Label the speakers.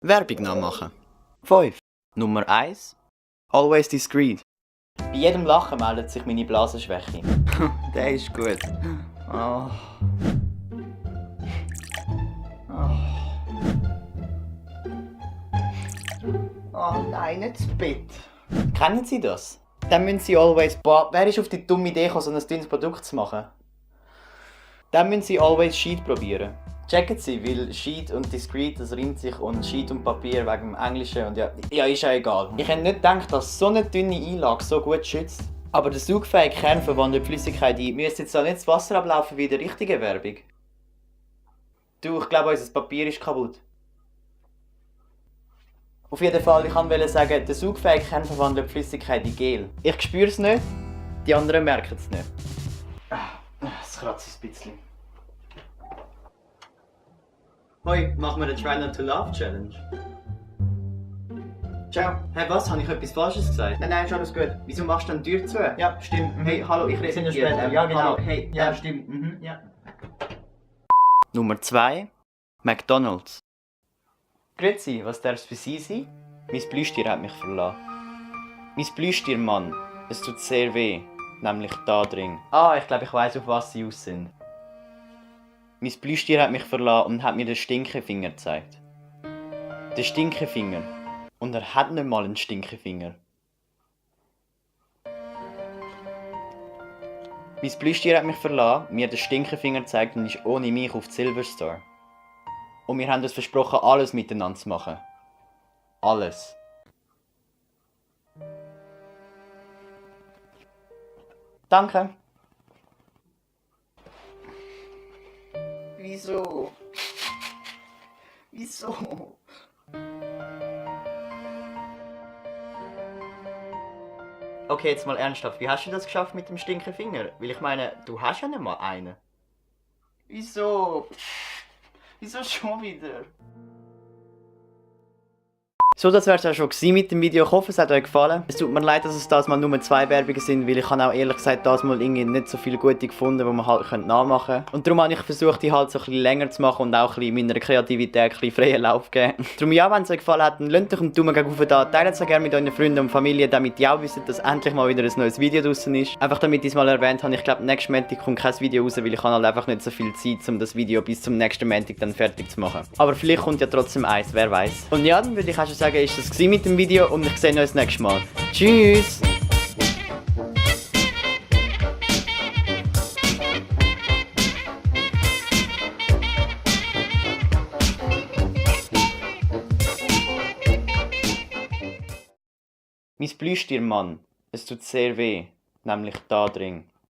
Speaker 1: Werbung nachmachen.
Speaker 2: 5.
Speaker 1: Nummer 1. Always discreet.
Speaker 3: Bei jedem Lachen meldet sich meine Blasenschwäche.
Speaker 2: Der ist gut. Oh. Oh nein, nicht das Bett.
Speaker 3: Kennen Sie das? Dann müssen Sie always... Boah, wer ist auf die dumme Idee gekommen, so ein dünnes Produkt zu machen? Dann müssen Sie always Sheet probieren. Checken Sie, weil Sheet und Discreet, das reimt sich, und Sheet und Papier wegen dem Englischen und ja, ist ja egal. Ich hätte nicht gedacht, dass so eine dünne Einlage so gut schützt. Aber der saugfähige Kern verwandelt Flüssigkeit ein. Müsste jetzt da nicht das Wasser ablaufen wie in der richtigen Werbung? Du, ich glaube, unser Papier ist kaputt. Auf jeden Fall, ich wollte sagen, der saugfähige Kern verwandelt Flüssigkeit in Gel. Ich spüre es nicht, die anderen merken es nicht. Es kratzt ein bisschen. Hoi, machen wir den Try Not to Laugh Challenge.
Speaker 2: Ciao.
Speaker 3: Hey, was? Habe ich etwas Falsches gesagt?
Speaker 2: Nein, ist alles gut.
Speaker 3: Wieso machst du denn die Tür zu?
Speaker 2: Ja, stimmt.
Speaker 3: Hey, hallo, ich rede mit dir.
Speaker 2: Ja, genau.
Speaker 3: Hallo, hey,
Speaker 2: Ja, stimmt. Ja.
Speaker 1: Nummer 2. McDonald's.
Speaker 3: Grüezi, was darf es für Sie sein? Mein Plüschtier hat mich verlassen. Mein Plüschtier, Mann. Es tut sehr weh. Nämlich da drin. Ah, ich glaube, ich weiss, auf was Sie aus sind. Mein Plüschtier hat mich verlassen und hat mir den Stinkefinger gezeigt. Den Stinkefinger. Und er hat nicht mal einen Stinkefinger. Mein Plüschtier hat mich verlassen, mir den Stinkefinger gezeigt und ist ohne mich auf die Silverstar. Und wir haben uns versprochen, alles miteinander zu machen. Alles. Danke.
Speaker 2: Wieso? Wieso?
Speaker 3: Okay, jetzt mal ernsthaft. Wie hast du das geschafft mit dem Stinkefinger? Weil ich meine, du hast ja nicht mal einen.
Speaker 2: Wieso? Wieso schon wieder?
Speaker 3: So, das wäre es auch schon gewesen mit dem Video. Ich hoffe, es hat euch gefallen. Es tut mir leid, dass es das mal nur 2 Werbungen sind, weil ich habe auch ehrlich gesagt das mal irgendwie nicht so viele gute gefunden, die man halt nachmachen könnte. Und darum habe ich versucht, die halt so ein bisschen länger zu machen und auch ein bisschen meiner Kreativität ein bisschen freien Lauf geben. Darum ja, wenn es euch gefallen hat, dann lasst euch einen Daumen hoch da, teilt es auch gerne mit euren Freunden und Familie, damit die auch wissen, dass endlich mal wieder ein neues Video draußen ist. Einfach damit ich es mal erwähnt habe, ich glaube, nächsten Montag kommt kein Video raus, weil ich habe halt einfach nicht so viel Zeit, um das Video bis zum nächsten Montag dann fertig zu machen. Aber vielleicht kommt ja trotzdem eins, wer weiß. Und ja, dann würde ich auch schon sagen, ist das mit dem Video und ich sehe uns das nächste Mal. Tschüss! Mein Plüschtier, Mann. Es tut sehr weh. Nämlich da drin.